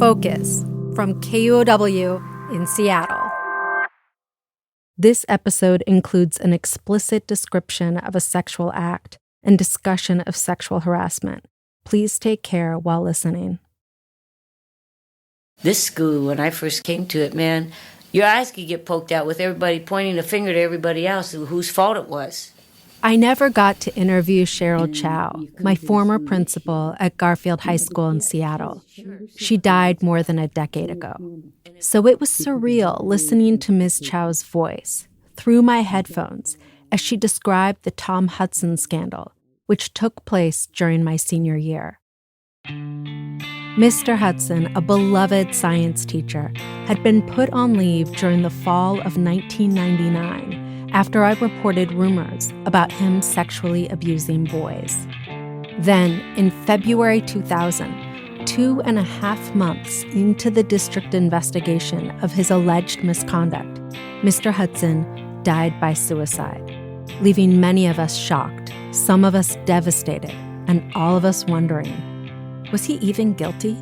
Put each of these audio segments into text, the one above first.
Focus from KUOW in Seattle. This episode includes an explicit description of a sexual act and discussion of sexual harassment. Please take care while listening. This school, when I first came to it, man, your eyes could get poked out with everybody pointing a finger to everybody else whose fault it was. I never got to interview Cheryl Chow, my former principal at Garfield High School in Seattle. She died more than a decade ago. So it was surreal listening to Ms. Chow's voice through my headphones as she described the Tom Hudson scandal, which took place during my senior year. Mr. Hudson, a beloved science teacher, had been put on leave during the fall of 1999 after I reported rumors about him sexually abusing boys. Then, in February 2000, 2.5 months into the district investigation of his alleged misconduct, Mr. Hudson died by suicide, leaving many of us shocked, some of us devastated, and all of us wondering, was he even guilty?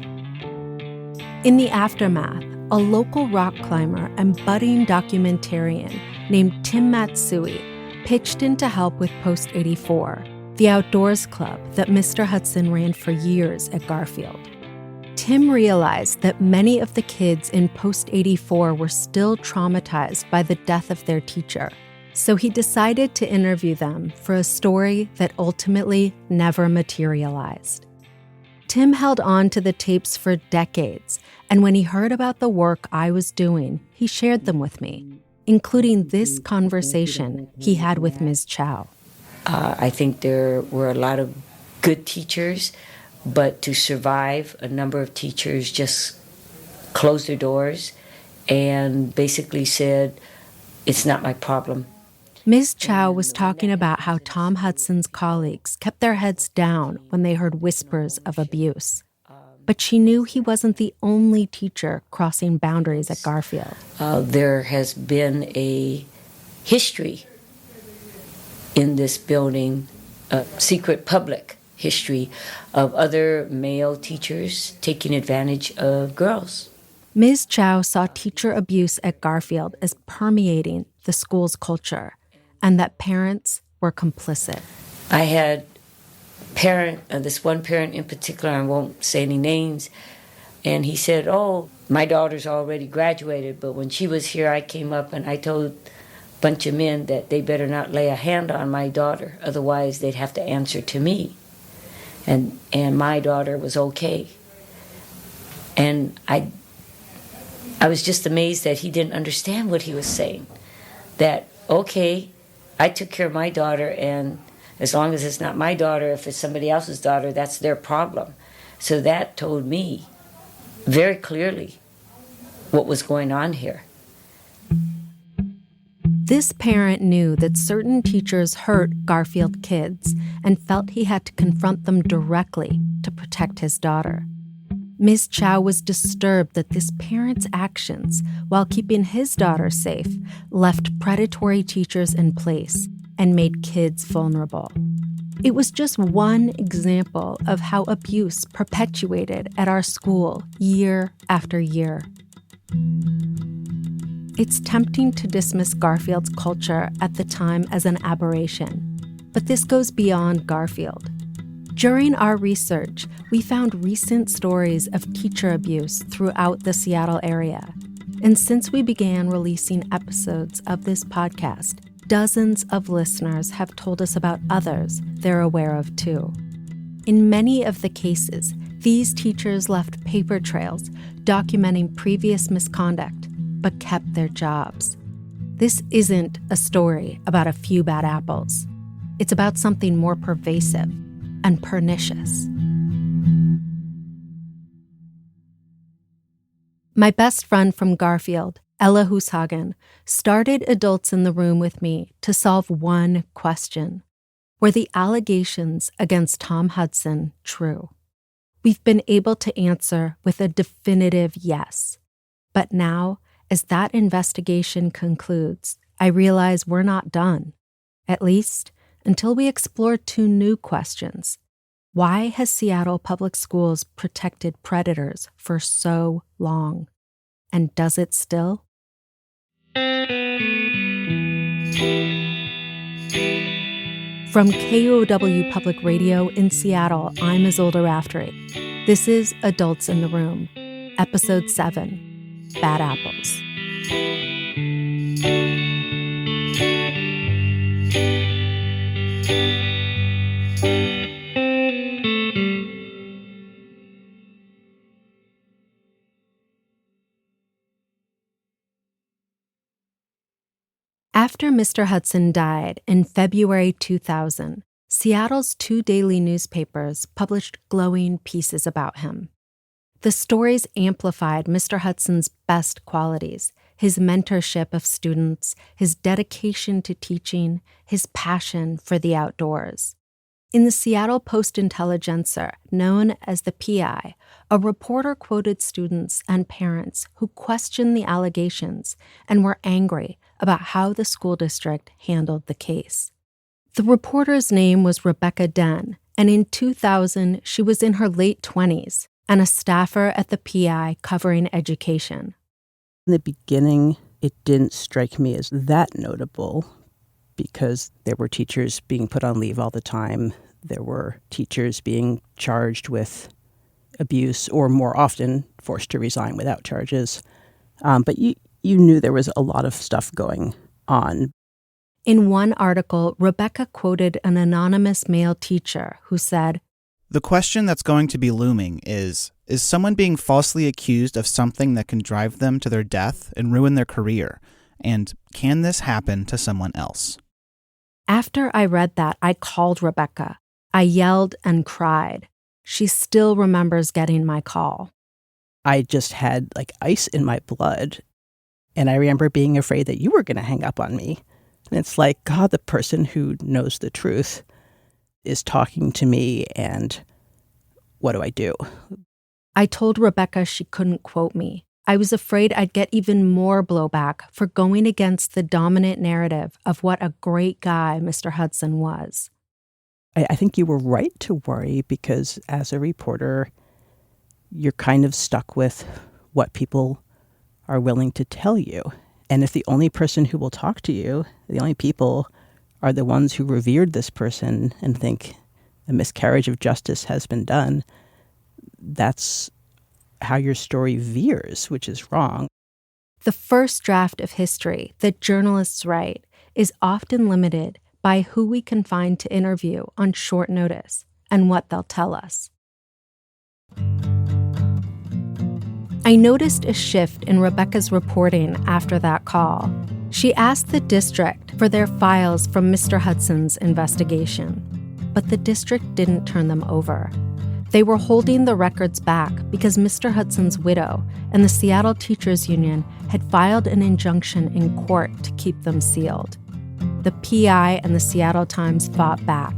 In the aftermath, a local rock climber and budding documentarian named Tim Matsui pitched in to help with Post 84, the outdoors club that Mr. Hudson ran for years at Garfield. Tim realized that many of the kids in Post 84 were still traumatized by the death of their teacher, so he decided to interview them for a story that ultimately never materialized. Tim held on to the tapes for decades, and when he heard about the work I was doing, he shared them with me, including this conversation he had with Ms. Chow. I think there were a lot of good teachers, but to survive, a number of teachers just closed their doors and basically said, it's not my problem. Ms. Chow was talking about how Tom Hudson's colleagues kept their heads down when they heard whispers of abuse. But she knew he wasn't the only teacher crossing boundaries at Garfield. There has been a history in this building, a secret public history of other male teachers taking advantage of girls. Ms. Chow saw teacher abuse at Garfield as permeating the school's culture, and that parents were complicit. I had this one parent in particular, I won't say any names, and he said, oh, my daughter's already graduated, but when she was here, I came up and I told a bunch of men that they better not lay a hand on my daughter, otherwise they'd have to answer to me. And my daughter was okay. And I was just amazed that he didn't understand what he was saying. That, okay, I took care of my daughter, and as long as it's not my daughter, if it's somebody else's daughter, that's their problem. So that told me very clearly what was going on here. This parent knew that certain teachers hurt Garfield kids and felt he had to confront them directly to protect his daughter. Ms. Chow was disturbed that this parent's actions, while keeping his daughter safe, left predatory teachers in place and made kids vulnerable. It was just one example of how abuse perpetuated at our school year after year. It's tempting to dismiss Garfield's culture at the time as an aberration, but this goes beyond Garfield. During our research, we found recent stories of teacher abuse throughout the Seattle area. And since we began releasing episodes of this podcast, dozens of listeners have told us about others they're aware of too. In many of the cases, these teachers left paper trails documenting previous misconduct, but kept their jobs. This isn't a story about a few bad apples. It's about something more pervasive and pernicious. My best friend from Garfield, Ella Hushagen, started Adults in the Room with me to solve one question. Were the allegations against Tom Hudson true? We've been able to answer with a definitive yes. But now, as that investigation concludes, I realize we're not done. At least, until we explore two new questions. Why has Seattle Public Schools protected predators for so long? And does it still? From KUOW Public Radio in Seattle, I'm Isolde Raftery. This is Adults in the Room, Episode 7, Bad Apples. After Mr. Hudson died in February 2000, Seattle's two daily newspapers published glowing pieces about him. The stories amplified Mr. Hudson's best qualities: his mentorship of students, his dedication to teaching, his passion for the outdoors. In the Seattle Post-Intelligencer, known as the PI, a reporter quoted students and parents who questioned the allegations and were angry about how the school district handled the case. The reporter's name was Rebecca Den, and in 2000, she was in her late 20s and a staffer at the PI covering education. In the beginning, it didn't strike me as that notable because there were teachers being put on leave all the time. There were teachers being charged with abuse or more often forced to resign without charges. But you knew there was a lot of stuff going on. In one article, Rebecca quoted an anonymous male teacher who said, "The question that's going to be looming is someone being falsely accused of something that can drive them to their death and ruin their career? And can this happen to someone else?" After I read that, I called Rebecca. I yelled and cried. She still remembers getting my call. I just had like ice in my blood. And I remember being afraid that you were going to hang up on me. And it's like, God, the person who knows the truth is talking to me, and what do I do? I told Rebecca she couldn't quote me. I was afraid I'd get even more blowback for going against the dominant narrative of what a great guy Mr. Hudson was. I think you were right to worry because as a reporter, you're kind of stuck with what people are willing to tell you. And if the only person who will talk to you, the only people are the ones who revered this person and think a miscarriage of justice has been done, that's how your story veers, which is wrong. The first draft of history that journalists write is often limited by who we can find to interview on short notice and what they'll tell us. I noticed a shift in Rebecca's reporting after that call. She asked the district for their files from Mr. Hudson's investigation, but the district didn't turn them over. They were holding the records back because Mr. Hudson's widow and the Seattle Teachers Union had filed an injunction in court to keep them sealed. The PI and the Seattle Times fought back,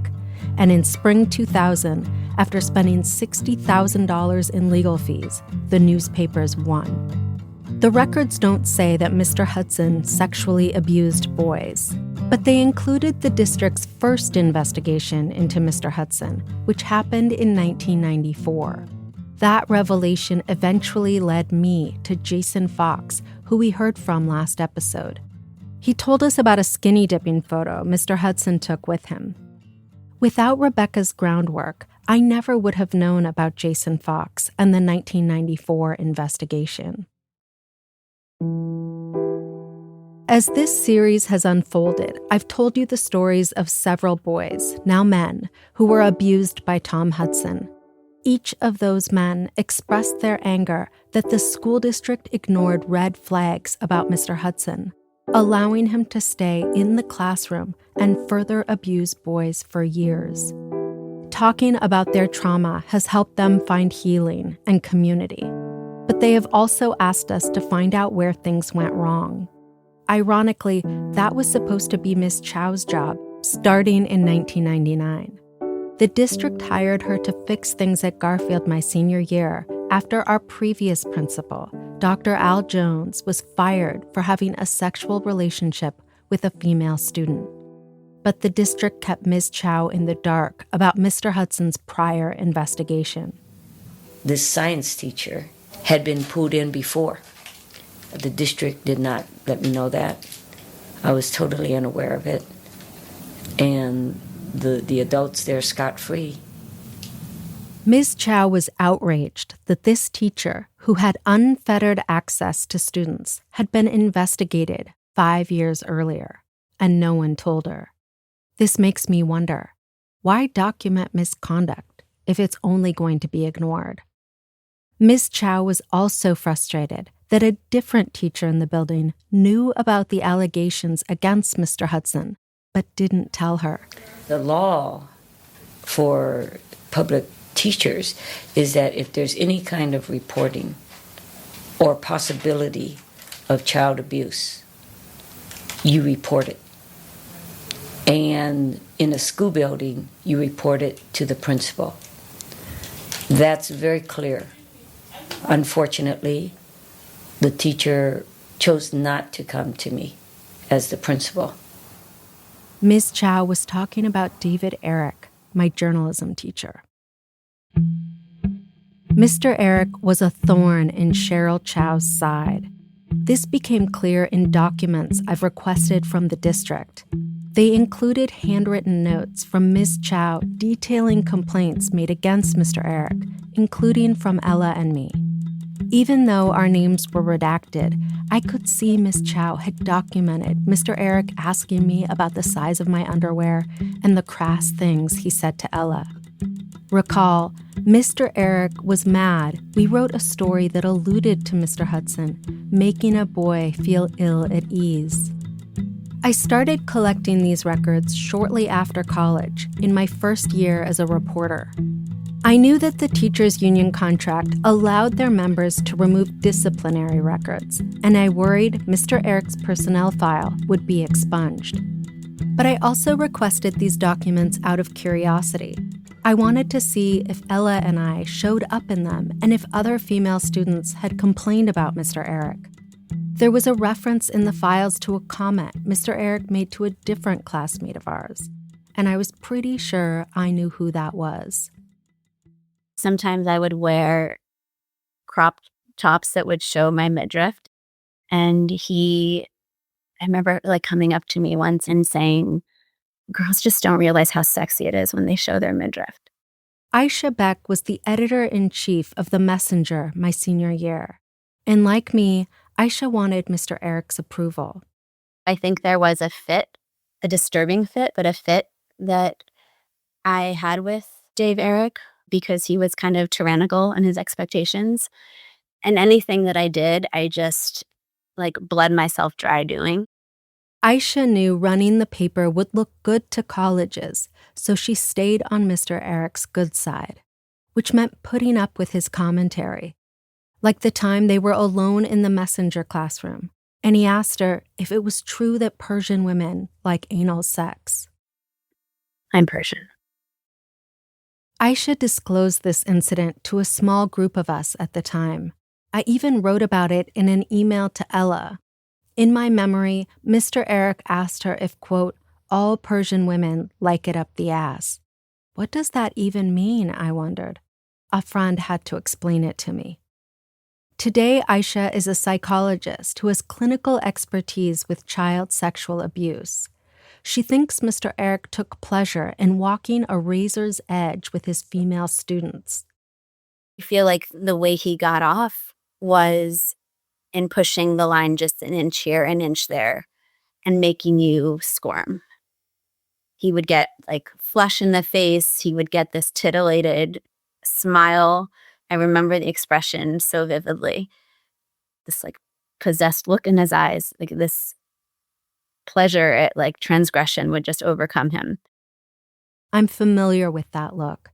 and in spring 2000, after spending $60,000 in legal fees, the newspapers won. The records don't say that Mr. Hudson sexually abused boys, but they included the district's first investigation into Mr. Hudson, which happened in 1994. That revelation eventually led me to Jason Fox, who we heard from last episode. He told us about a skinny dipping photo Mr. Hudson took with him. Without Rebecca's groundwork, I never would have known about Jason Fox and the 1994 investigation. As this series has unfolded, I've told you the stories of several boys, now men, who were abused by Tom Hudson. Each of those men expressed their anger that the school district ignored red flags about Mr. Hudson, allowing him to stay in the classroom and further abuse boys for years. Talking about their trauma has helped them find healing and community, but they have also asked us to find out where things went wrong. Ironically, that was supposed to be Miss Chow's job, starting in 1999. The district hired her to fix things at Garfield my senior year after our previous principal, Dr. Al Jones, was fired for having a sexual relationship with a female student. but the district kept Ms. Chow in the dark about Mr. Hudson's prior investigation. This science teacher had been pulled in before. The district did not let me know that. I was totally unaware of it. And the adults there scot-free. Ms. Chow was outraged that this teacher, who had unfettered access to students, had been investigated 5 years earlier, and no one told her. This makes me wonder, why document misconduct if it's only going to be ignored? Ms. Chow was also frustrated that a different teacher in the building knew about the allegations against Mr. Hudson, but didn't tell her. The law for public teachers is that if there's any kind of reporting or possibility of child abuse, you report it. And in a school building, you report it to the principal. That's very clear. Unfortunately, the teacher chose not to come to me as the principal. Ms. Chow was talking about David Ehrich, my journalism teacher. Mr. Ehrich was a thorn in Cheryl Chow's side. This became clear in documents I've requested from the district. They included handwritten notes from Ms. Chow detailing complaints made against Mr. Ehrich, including from Ella and me. Even though our names were redacted, I could see Ms. Chow had documented Mr. Ehrich asking me about the size of my underwear and the crass things he said to Ella. Recall, Mr. Ehrich was mad. We wrote a story that alluded to Mr. Hudson, making a boy feel ill at ease. I started collecting these records shortly after college, in my first year as a reporter. I knew that the teachers' union contract allowed their members to remove disciplinary records, and I worried Mr. Ehrich's personnel file would be expunged. But I also requested these documents out of curiosity. I wanted to see if Ella and I showed up in them and if other female students had complained about Mr. Ehrich. There was a reference in the files to a comment Mr. Ehrich made to a different classmate of ours, and I was pretty sure I knew who that was. Sometimes I would wear cropped tops that would show my midriff, and I remember coming up to me once and saying, "Girls just don't realize how sexy it is when they show their midriff." Aisha Beck was the editor-in-chief of The Messenger my senior year, and like me, Aisha wanted Mr. Ehrich's approval. I think there was a disturbing fit, but a fit that I had with Dave Ehrich because he was kind of tyrannical in his expectations. And anything that I did, I just bled myself dry doing. Aisha knew running the paper would look good to colleges, so she stayed on Mr. Ehrich's good side, which meant putting up with his commentary. Like the time they were alone in the Messenger classroom, and he asked her if it was true that Persian women like anal sex. I'm Persian. Aisha disclosed this incident to a small group of us at the time. I even wrote about it in an email to Ella. In my memory, Mr. Ehrich asked her if, quote, all Persian women like it up the ass. What does that even mean, I wondered. A friend had to explain it to me. Today, Aisha is a psychologist who has clinical expertise with child sexual abuse. She thinks Mr. Ehrich took pleasure in walking a razor's edge with his female students. I feel like the way he got off was in pushing the line just an inch here, an inch there, and making you squirm. He would get flush in the face. He would get this titillated smile. I remember the expression so vividly. This possessed look in his eyes, this pleasure at transgression would just overcome him. I'm familiar with that look.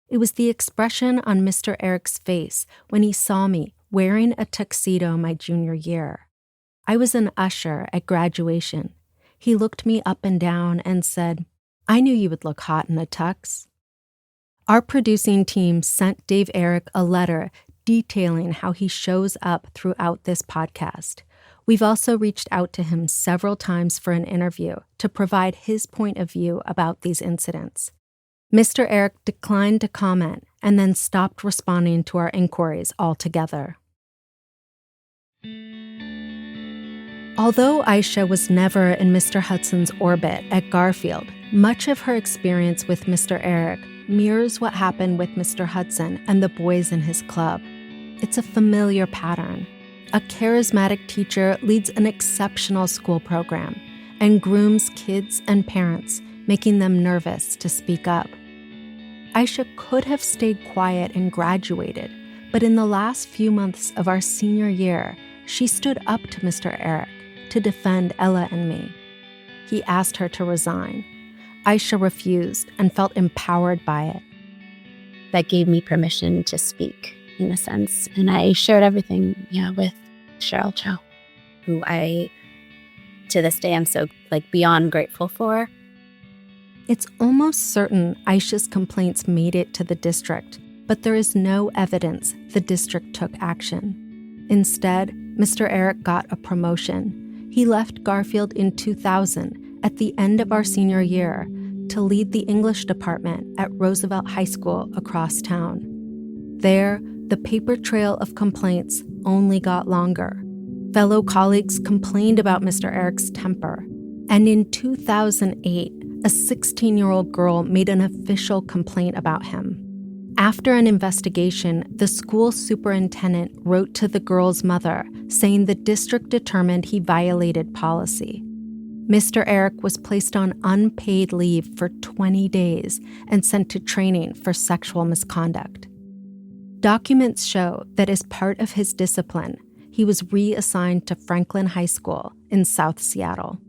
It was the expression on Mr. Ehrich's face when he saw me wearing a tuxedo my junior year. I was an usher at graduation. He looked me up and down and said, "I knew you would look hot in a tux." Our producing team sent Dave Ehrich a letter detailing how he shows up throughout this podcast. We've also reached out to him several times for an interview to provide his point of view about these incidents. Mr. Ehrich declined to comment and then stopped responding to our inquiries altogether. Although Aisha was never in Mr. Hudson's orbit at Garfield, much of her experience with Mr. Ehrich mirrors what happened with Mr. Hudson and the boys in his club. It's a familiar pattern. A charismatic teacher leads an exceptional school program and grooms kids and parents, making them nervous to speak up. Aisha could have stayed quiet and graduated, but in the last few months of our senior year, she stood up to Mr. Ehrich to defend Ella and me. He asked her to resign. Aisha refused and felt empowered by it. That gave me permission to speak, in a sense. And I shared everything, with Cheryl Chow, who I, to this day, am so beyond grateful for. It's almost certain Aisha's complaints made it to the district, but there is no evidence the district took action. Instead, Mr. Ehrich got a promotion. He left Garfield in 2000 at the end of our senior year to lead the English department at Roosevelt High School across town. There, the paper trail of complaints only got longer. Fellow colleagues complained about Mr. Ehrich's temper, and in 2008, a 16-year-old girl made an official complaint about him. After an investigation, the school superintendent wrote to the girl's mother saying the district determined he violated policy. Mr. Ehrich was placed on unpaid leave for 20 days and sent to training for sexual misconduct. Documents show that as part of his discipline, he was reassigned to Franklin High School in South Seattle.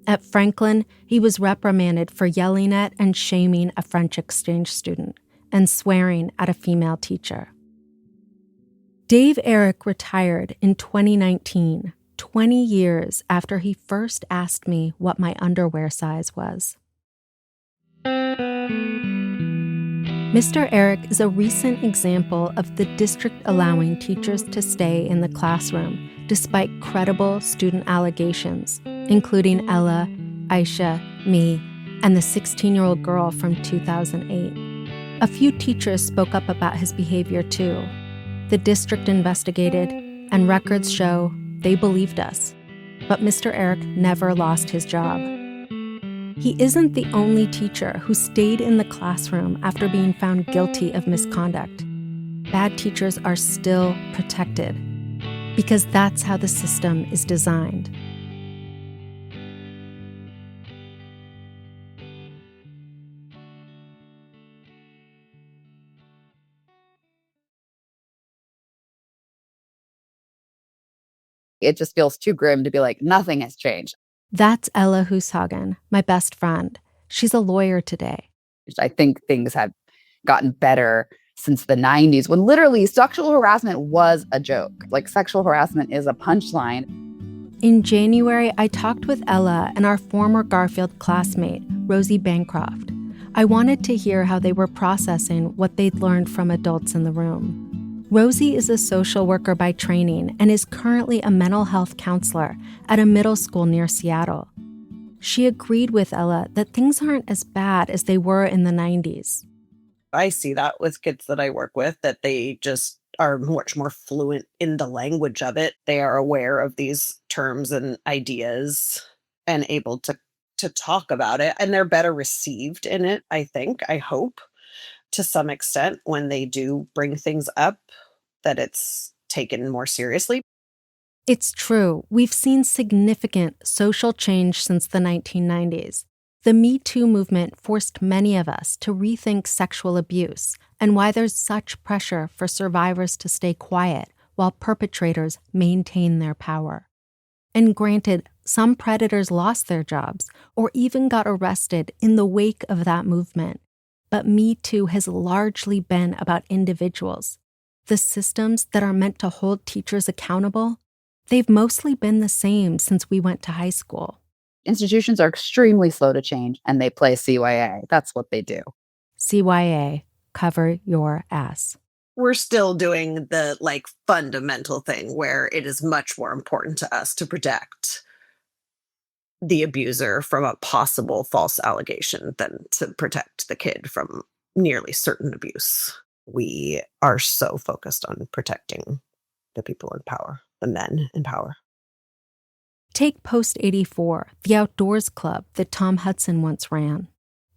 At Franklin, he was reprimanded for yelling at and shaming a French exchange student and swearing at a female teacher. Dave Ehrich retired in 2019, 20 years after he first asked me what my underwear size was. Mr. Ehrich is a recent example of the district allowing teachers to stay in the classroom despite credible student allegations, including Ella, Aisha, me, and the 16-year-old girl from 2008. A few teachers spoke up about his behavior too. The district investigated, and records show they believed us. But Mr. Ehrich never lost his job. He isn't the only teacher who stayed in the classroom after being found guilty of misconduct. Bad teachers are still protected, because that's how the system is designed. It just feels too grim to be like, nothing has changed. That's Ella Hushagen, my best friend. She's a lawyer today. I think things have gotten better since the 90s, when literally sexual harassment was a joke. Sexual harassment is a punchline. In January, I talked with Ella and our former Garfield classmate, Rosie Bancroft. I wanted to hear how they were processing what they'd learned from adults in the room. Rosie is a social worker by training and is currently a mental health counselor at a middle school near Seattle. She agreed with Ella that things aren't as bad as they were in the 90s. I see that with kids that I work with, that they just are much more fluent in the language of it. They are aware of these terms and ideas and able to talk about it. And they're better received in it, I think, I hope, to some extent, when they do bring things up, that it's taken more seriously. It's true. We've seen significant social change since the 1990s. The Me Too movement forced many of us to rethink sexual abuse and why there's such pressure for survivors to stay quiet while perpetrators maintain their power. And granted, some predators lost their jobs or even got arrested in the wake of that movement. But Me Too has largely been about individuals. The systems that are meant to hold teachers accountable, they've mostly been the same since we went to high school. Institutions are extremely slow to change, and they play CYA. That's what they do. CYA, cover your ass. we're still doing the fundamental thing where it is much more important to us to protect the abuser from a possible false allegation than to protect the kid from nearly certain abuse. We are so focused on protecting the people in power, the men in power. Take Post 84, the outdoors club that Tom Hudson once ran.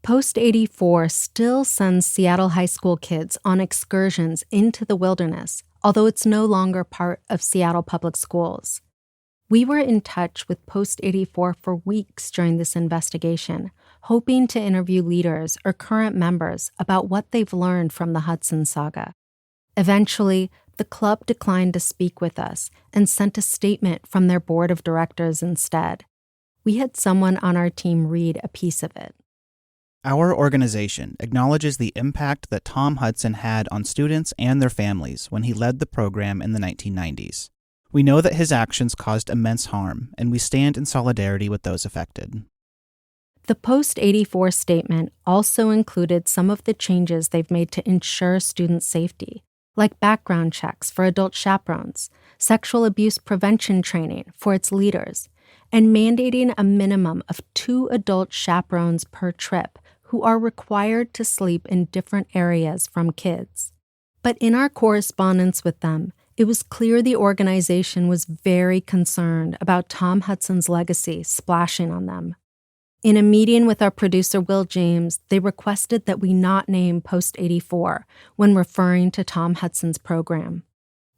Post 84 still sends Seattle high school kids on excursions into the wilderness, although it's no longer part of Seattle public schools. We were in touch with Post 84 for weeks during this investigation, hoping to interview leaders or current members about what they've learned from the Hudson saga. Eventually, the club declined to speak with us and sent a statement from their board of directors instead. We had someone on our team read a piece of it. Our organization acknowledges the impact that Tom Hudson had on students and their families when he led the program in the 1990s. We know that his actions caused immense harm, and we stand in solidarity with those affected. The Post 84 statement also included some of the changes they've made to ensure student safety, like background checks for adult chaperones, sexual abuse prevention training for its leaders, and mandating a minimum of 2 adult chaperones per trip who are required to sleep in different areas from kids. But in our correspondence with them, it was clear the organization was very concerned about Tom Hudson's legacy splashing on them. In a meeting with our producer, Will James, they requested that we not name Post 84 when referring to Tom Hudson's program.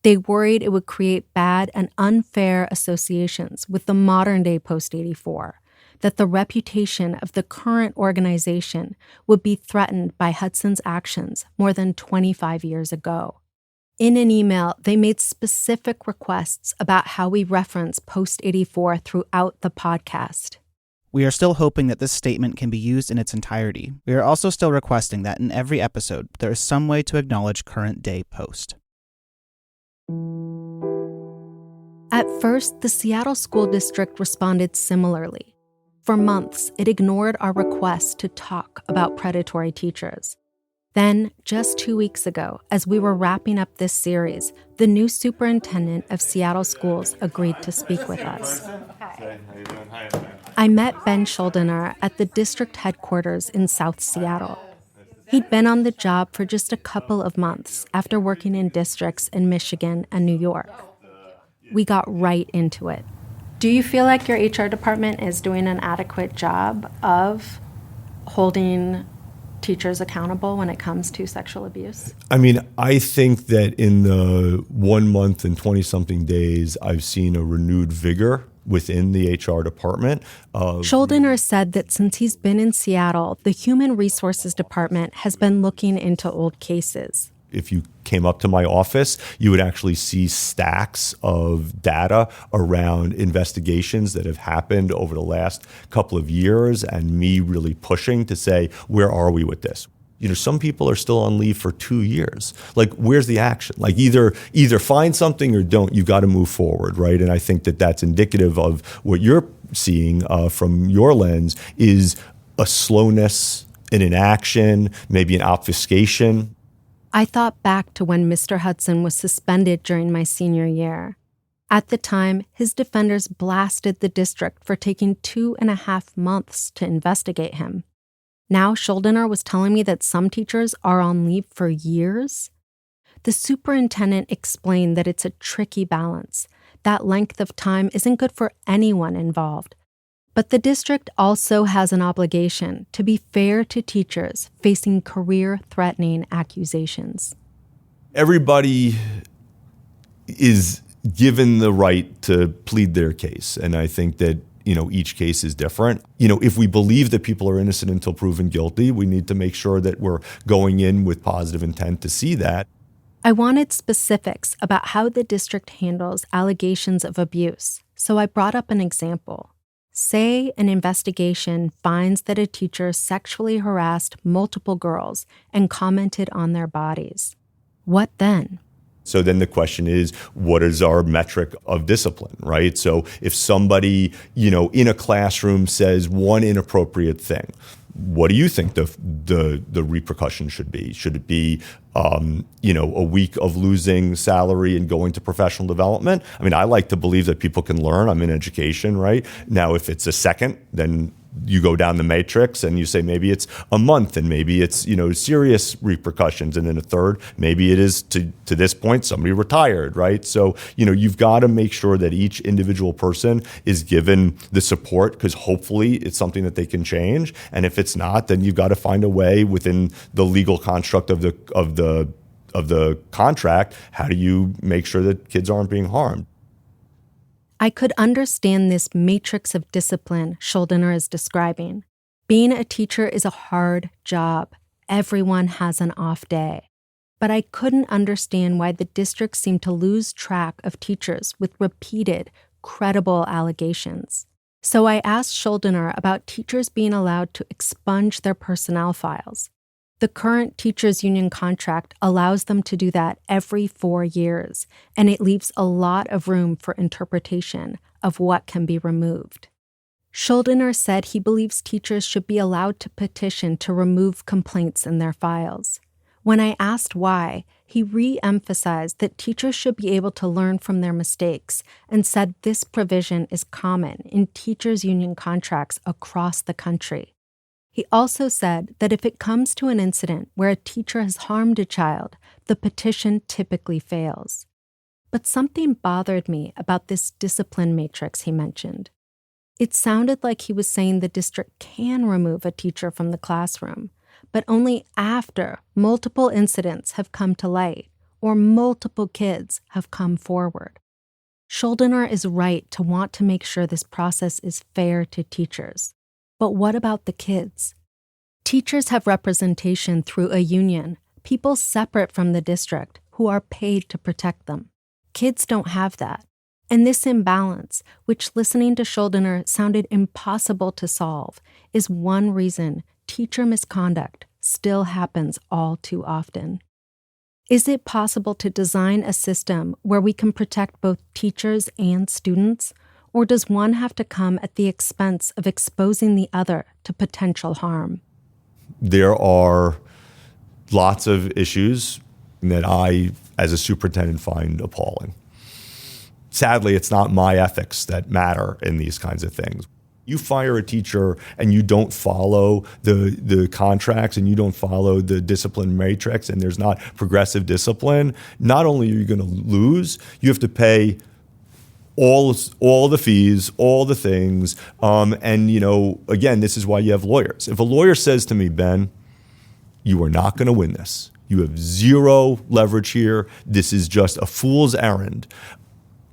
They worried it would create bad and unfair associations with the modern-day Post 84, that the reputation of the current organization would be threatened by Hudson's actions more than 25 years ago. In an email, they made specific requests about how we reference Post 84 throughout the podcast. We are still hoping that this statement can be used in its entirety. We are also still requesting that in every episode, there is some way to acknowledge current-day Post. At first, the Seattle School District responded similarly. For months, it ignored our request to talk about predatory teachers. Then, just 2 weeks ago, as we were wrapping up this series, the new superintendent of Seattle schools agreed to speak with us. Hi. How you doing? Hi. I met Ben Schuldener at the district headquarters in South Seattle. He'd been on the job for just a couple of months after working in districts in Michigan and New York. We got right into it. Do you feel like your HR department is doing an adequate job of holding teachers accountable when it comes to sexual abuse? I mean, I think that in the 1 month and 20-something days, I've seen a renewed vigor within the HR department. Schuldener said that since he's been in Seattle, the Human Resources Department has been looking into old cases. If you came up to my office, you would actually see stacks of data around investigations that have happened over the last couple of years and me really pushing to say, where are we with this? You know, some people are still on leave for 2 years. Like, where's the action? Like, either find something or don't. You've got to move forward, right? And I think that that's indicative of what you're seeing from your lens is a slowness, an inaction, maybe an obfuscation. I thought back to when Mr. Hudson was suspended during my senior year. At the time, his defenders blasted the district for taking 2.5 months to investigate him. Now Schuldener was telling me that some teachers are on leave for years. The superintendent explained that it's a tricky balance. That length of time isn't good for anyone involved. But the district also has an obligation to be fair to teachers facing career-threatening accusations. Everybody is given the right to plead their case, and I think that each case is different. If we believe that people are innocent until proven guilty, we need to make sure that we're going in with positive intent to see that. I wanted specifics about how the district handles allegations of abuse, so I brought up an example. Say an investigation finds that a teacher sexually harassed multiple girls and commented on their bodies. What then? So then the question is, what is our metric of discipline, right? So if somebody, in a classroom says one inappropriate thing, what do you think the repercussion should be? Should it be, a week of losing salary and going to professional development? I mean, I like to believe that people can learn. I'm in education, right? Now, if it's a second, then you go down the matrix and you say maybe it's a month and maybe it's, serious repercussions. And then a third, maybe it is to this point, somebody retired, right? So, you've got to make sure that each individual person is given the support, because hopefully it's something that they can change. And if it's not, then you've got to find a way within the legal construct of the contract. How do you make sure that kids aren't being harmed? I could understand this matrix of discipline Schuldiner is describing. Being a teacher is a hard job. Everyone has an off day. But I couldn't understand why the district seemed to lose track of teachers with repeated, credible allegations. So I asked Schuldiner about teachers being allowed to expunge their personnel files. The current teachers' union contract allows them to do that every 4 years, and it leaves a lot of room for interpretation of what can be removed. Schuldiner said he believes teachers should be allowed to petition to remove complaints in their files. When I asked why, he re-emphasized that teachers should be able to learn from their mistakes and said this provision is common in teachers' union contracts across the country. He also said that if it comes to an incident where a teacher has harmed a child, the petition typically fails. But something bothered me about this discipline matrix he mentioned. It sounded like he was saying the district can remove a teacher from the classroom, but only after multiple incidents have come to light or multiple kids have come forward. Schuldiner is right to want to make sure this process is fair to teachers. But what about the kids? Teachers have representation through a union, people separate from the district who are paid to protect them. Kids don't have that. And this imbalance, which listening to Schuldiner sounded impossible to solve, is one reason teacher misconduct still happens all too often. Is it possible to design a system where we can protect both teachers and students? Or does one have to come at the expense of exposing the other to potential harm? There are lots of issues that I, as a superintendent, find appalling. Sadly, it's not my ethics that matter in these kinds of things. You fire a teacher and you don't follow the contracts and you don't follow the discipline matrix and there's not progressive discipline, not only are you going to lose, you have to pay all the fees, all the things. And, again, this is why you have lawyers. If a lawyer says to me, Ben, you are not going to win this. You have zero leverage here. This is just a fool's errand.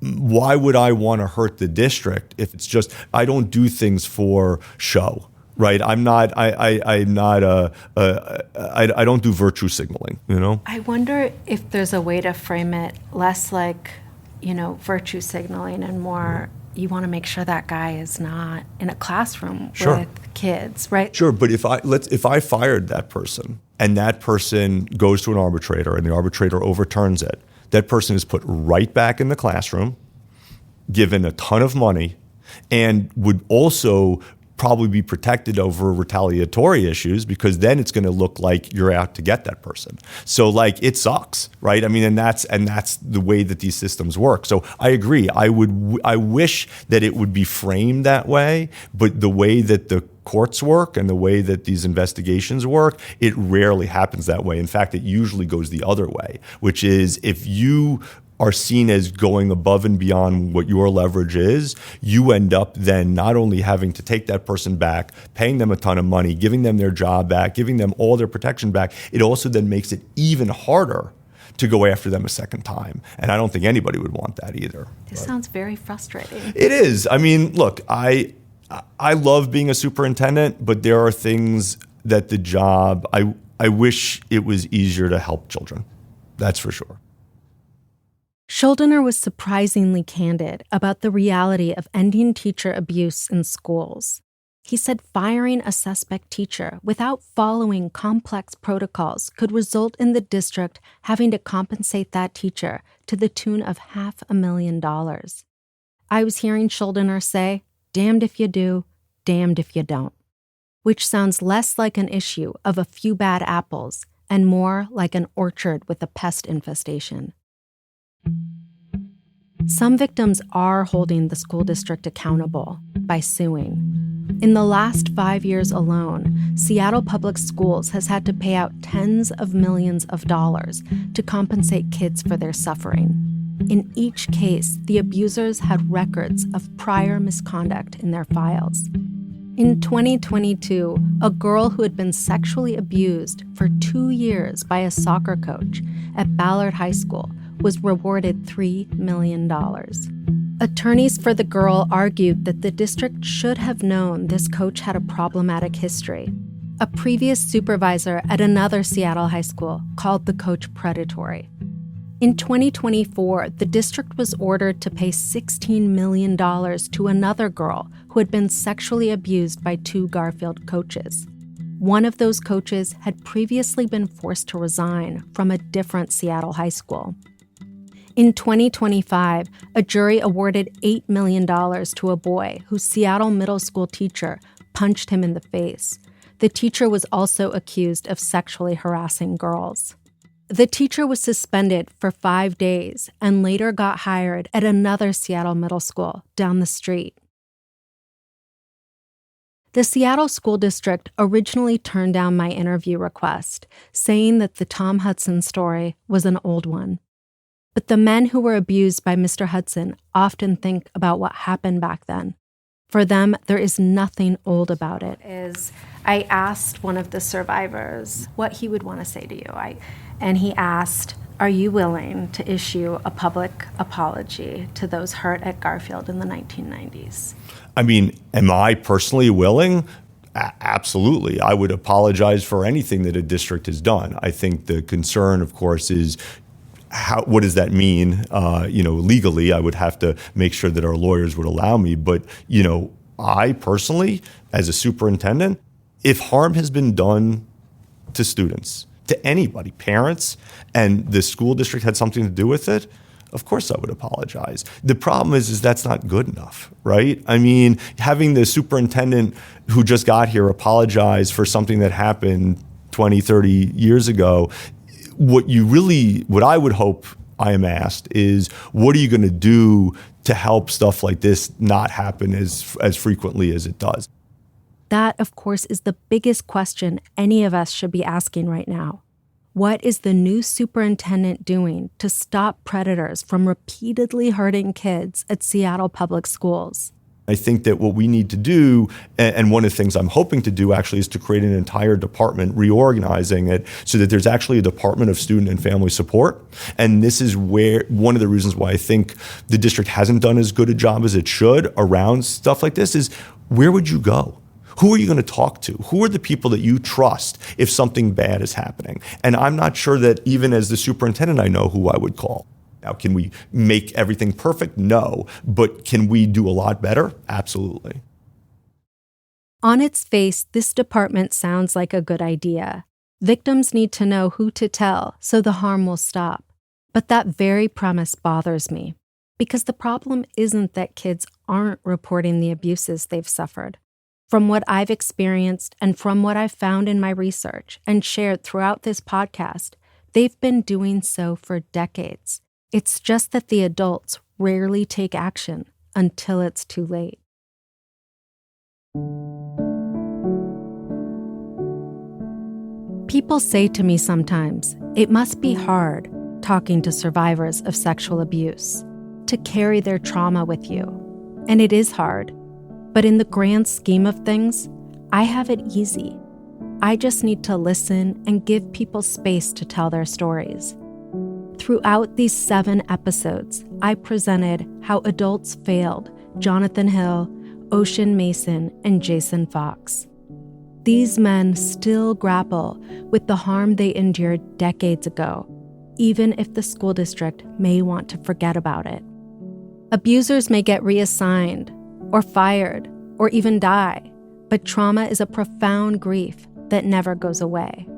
Why would I want to hurt the district if it's just, I don't do things for show, right? I don't do virtue signaling, I wonder if there's a way to frame it less like, virtue signaling and more, you want to make sure that guy is not in a classroom with kids, right? Sure, but if I fired that person and that person goes to an arbitrator and the arbitrator overturns it, that person is put right back in the classroom, given a ton of money, and would also probably be protected over retaliatory issues, because then it's going to look like you're out to get that person. So it sucks, right? I mean, and that's the way that these systems work. So I agree. I wish that it would be framed that way, but the way that the courts work and the way that these investigations work, it rarely happens that way. In fact, it usually goes the other way, which is if you are seen as going above and beyond what your leverage is, you end up then not only having to take that person back, paying them a ton of money, giving them their job back, giving them all their protection back, it also then makes it even harder to go after them a second time. And I don't think anybody would want that either. This sounds very frustrating. It is. I mean, look, I love being a superintendent, but there are things that the job, I wish it was easier to help children. That's for sure. Schuldiner was surprisingly candid about the reality of ending teacher abuse in schools. He said firing a suspect teacher without following complex protocols could result in the district having to compensate that teacher to the tune of $500,000. I was hearing Schuldiner say, damned if you do, damned if you don't, which sounds less like an issue of a few bad apples and more like an orchard with a pest infestation. Some victims are holding the school district accountable by suing. In the last 5 years alone, Seattle Public Schools has had to pay out tens of millions of dollars to compensate kids for their suffering. In each case, the abusers had records of prior misconduct in their files. In 2022, a girl who had been sexually abused for 2 years by a soccer coach at Ballard High School was rewarded $3 million. Attorneys for the girl argued that the district should have known this coach had a problematic history. A previous supervisor at another Seattle high school called the coach predatory. In 2024, the district was ordered to pay $16 million to another girl who had been sexually abused by 2 Garfield coaches. One of those coaches had previously been forced to resign from a different Seattle high school. In 2025, a jury awarded $8 million to a boy whose Seattle middle school teacher punched him in the face. The teacher was also accused of sexually harassing girls. The teacher was suspended for 5 days and later got hired at another Seattle middle school down the street. The Seattle School District originally turned down my interview request, saying that the Tom Hudson story was an old one. But the men who were abused by Mr. Hudson often think about what happened back then. For them, there is nothing old about it. I asked one of the survivors what he would want to say to you. And he asked, are you willing to issue a public apology to those hurt at Garfield in the 1990s? I mean, am I personally willing? Absolutely. I would apologize for anything that a district has done. I think the concern, of course, is what does that mean? Legally, I would have to make sure that our lawyers would allow me. But, I personally, as a superintendent, if harm has been done to students, to anybody, parents, and the school district had something to do with it, of course I would apologize. The problem is that's not good enough, right? I mean, having the superintendent who just got here apologize for something that happened 20, 30 years ago, what I would hope I am asked is, what are you going to do to help stuff like this not happen as frequently as it does? That, of course, is the biggest question any of us should be asking right now. What is the new superintendent doing to stop predators from repeatedly hurting kids at Seattle Public Schools? I think that what we need to do, and one of the things I'm hoping to do actually, is to create an entire department, reorganizing it so that there's actually a department of student and family support. And this is where one of the reasons why I think the district hasn't done as good a job as it should around stuff like this is, where would you go? Who are you going to talk to? Who are the people that you trust if something bad is happening? And I'm not sure that even as the superintendent, I know who I would call. Now, can we make everything perfect? No. But can we do a lot better? Absolutely. On its face, this department sounds like a good idea. Victims need to know who to tell so the harm will stop. But that very premise bothers me, because the problem isn't that kids aren't reporting the abuses they've suffered. From what I've experienced and from what I've found in my research and shared throughout this podcast, they've been doing so for decades. It's just that the adults rarely take action until it's too late. People say to me sometimes, it must be hard talking to survivors of sexual abuse, to carry their trauma with you. And it is hard. But in the grand scheme of things, I have it easy. I just need to listen and give people space to tell their stories. Throughout these 7 episodes, I presented how adults failed Jonathan Hill, Ocean Mason, and Jason Fox. These men still grapple with the harm they endured decades ago, even if the school district may want to forget about it. Abusers may get reassigned, or fired, or even die, but trauma is a profound grief that never goes away.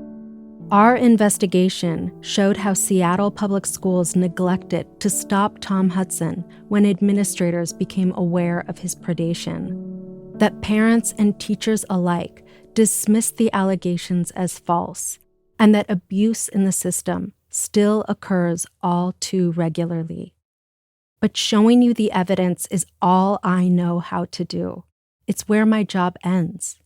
Our investigation showed how Seattle Public Schools neglected to stop Tom Hudson when administrators became aware of his predation, that parents and teachers alike dismissed the allegations as false, and that abuse in the system still occurs all too regularly. But showing you the evidence is all I know how to do. It's where my job ends.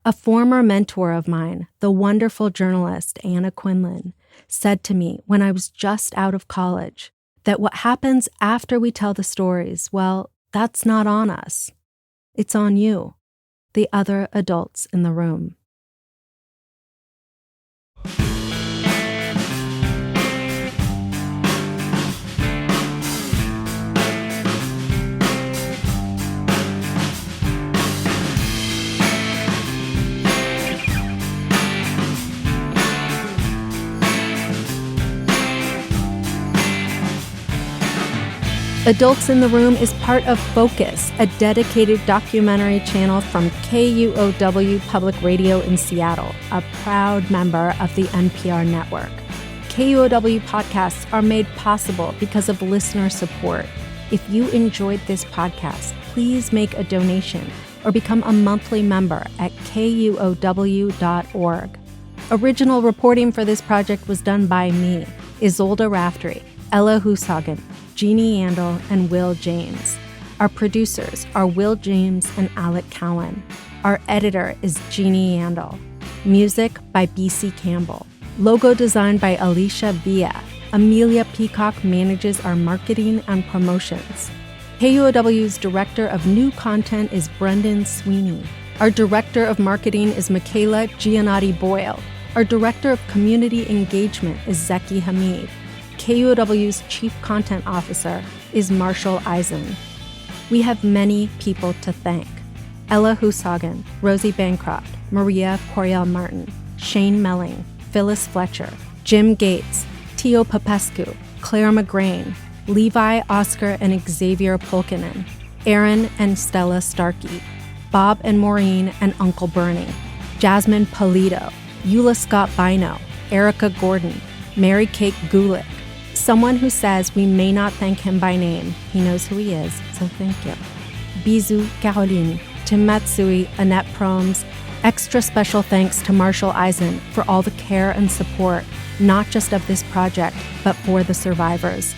A former mentor of mine, the wonderful journalist Anna Quinlan, said to me when I was just out of college that what happens after we tell the stories, well, that's not on us. It's on you, the other adults in the room. Adults in the Room is part of Focus, a dedicated documentary channel from KUOW Public Radio in Seattle, a proud member of the NPR network. KUOW podcasts are made possible because of listener support. If you enjoyed this podcast, please make a donation or become a monthly member at KUOW.org. Original reporting for this project was done by me, Isolde Raftery, Ella Hushagen, Jeannie Andel, and Will James. Our producers are Will James and Alec Cowan. Our editor is Jeannie Andel. Music by B.C. Campbell. Logo designed by Alicia Villa. Amelia Peacock manages our marketing and promotions. KUOW's director of new content is Brendan Sweeney. Our director of marketing is Michaela Giannotti Boyle. Our director of community engagement is Zeki Hamid. KUOW's Chief Content Officer is Marshall Eisen. We have many people to thank. Ella Hushagen, Rosie Bancroft, Maria Coriel Martin, Shane Melling, Phyllis Fletcher, Jim Gates, Tio Popescu, Claire McGrain, Levi, Oscar, and Xavier Polkinen, Aaron and Stella Starkey, Bob and Maureen and Uncle Bernie, Jasmine Polito, Eula Scott Bino, Erica Gordon, Mary Kate Gulick. Someone who says we may not thank him by name. He knows who he is, so thank you. Bisou Caroline, Tim Matsui, Annette Promes. Extra special thanks to Marshall Eisen for all the care and support, not just of this project, but for the survivors.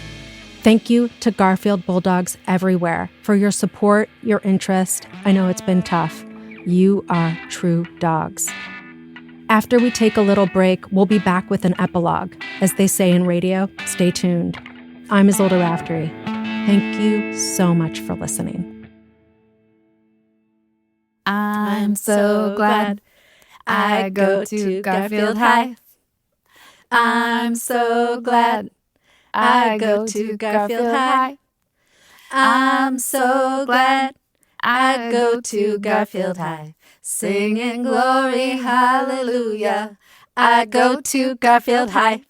Thank you to Garfield Bulldogs everywhere for your support, your interest. I know it's been tough. You are true dogs. After we take a little break, we'll be back with an epilogue. As they say in radio, stay tuned. I'm Isolde Raftery. Thank you so much for listening. I'm so glad I go to Garfield High. I'm so glad I go to Garfield High. I'm so glad I go to Garfield High. Singing glory, hallelujah. I go to Garfield High.